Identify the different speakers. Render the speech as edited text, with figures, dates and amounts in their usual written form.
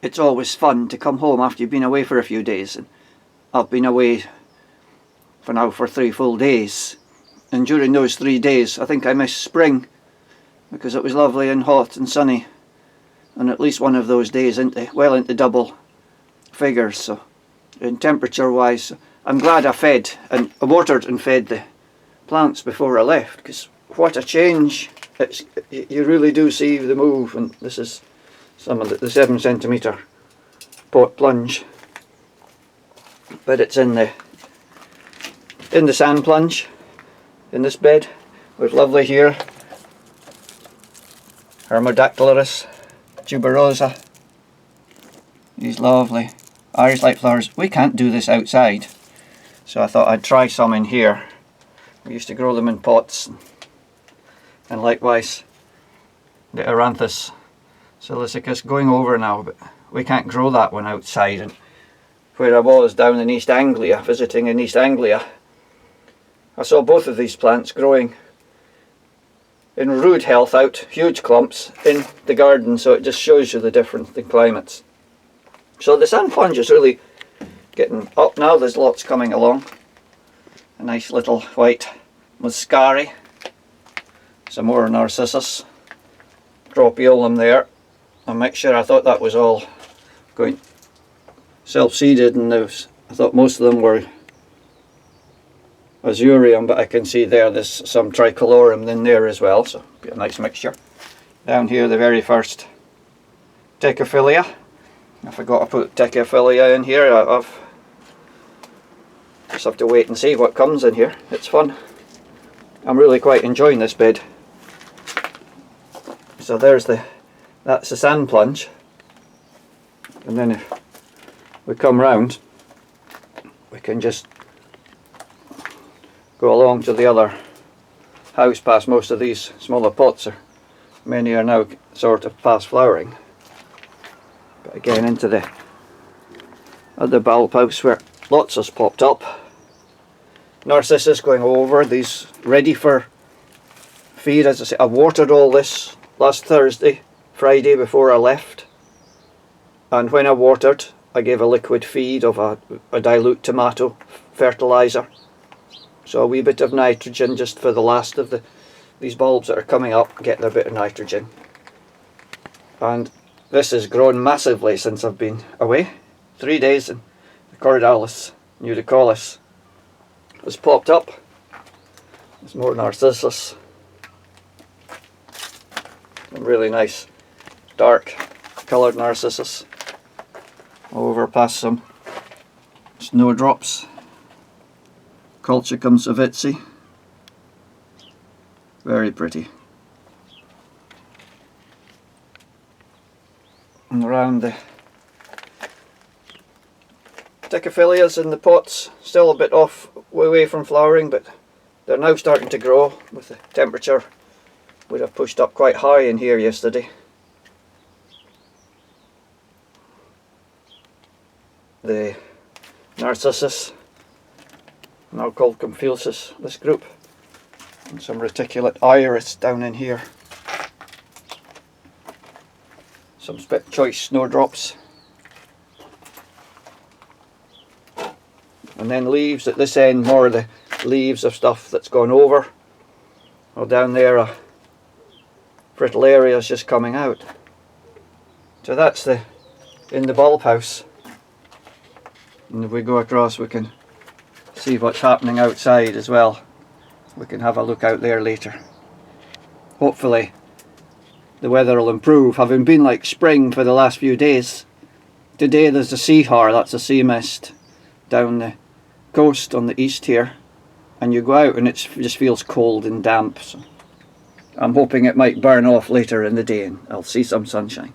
Speaker 1: it's always fun to come home after you've been away for a few days. And I've been away for 3 full days, and during those 3 days I think I missed spring, because it was lovely and hot and sunny, and at least one of those days well into double figures. So in temperature wise, I'm glad I watered and fed the plants before I left, because what a change. You really do see the move. And this is some of the 7cm pot plunge, but it's in the sand plunge in this bed. It was lovely here. Hermodactylorus tuberosa. These lovely Irish light flowers. We can't do this outside, so I thought I'd try some in here. We used to grow them in pots, and likewise the Aranthus silicicus going over now, but we can't grow that one outside. And where I was down in East Anglia, visiting in East Anglia, I saw both of these plants growing in rude health out, huge clumps, in the garden. So it just shows you the difference in climates. So the sand plunge is really getting up now. There's lots coming along. A nice little white muscari, some more narcissus, dropiolum there, a mixture. I thought that was all going self-seeded, and I thought most of them were azurium, but I can see there's some tricolorum in there as well, so be a nice mixture. Down here the very first Tecophilia. I forgot to put Tecophilia in here. I've just have to wait and see what comes in here. It's fun. I'm really quite enjoying this bed. So that's the sand plunge, and then if we come round, we can just go along to the other house past. Most of these smaller pots many are now sort of past flowering, but again into the other bulb house where lots has popped up. Narcissus going over, these ready for feed. As I say, I watered all this last Friday before I left, and when I watered I gave a liquid feed of a dilute tomato fertilizer, so a wee bit of nitrogen just for the last of these bulbs that are coming up, getting a bit of nitrogen. And this has grown massively since I've been away. 3 days, and the Corydalus nudicollis has popped up. There's more narcissus. Some really nice dark coloured narcissus. Over past some snowdrops. Colchicum savitzi. Very pretty. And around the Tecophilias in the pots, still a bit away from flowering, but they're now starting to grow with the temperature. Would have pushed up quite high in here yesterday. The narcissus, now called Comphusus, this group, and some reticulate iris down in here. Some choice snowdrops, and then leaves at this end, more of the leaves of stuff that's gone over. Well, down there Fritillaria is just coming out. So that's in the bulb house. And if we go across, we can see what's happening outside as well. We can have a look out there later. Hopefully the weather will improve, having been like spring for the last few days. Today there's a sea har, that's a sea mist down the coast on the east here, and you go out and it just feels cold and damp. So I'm hoping it might burn off later in the day and I'll see some sunshine.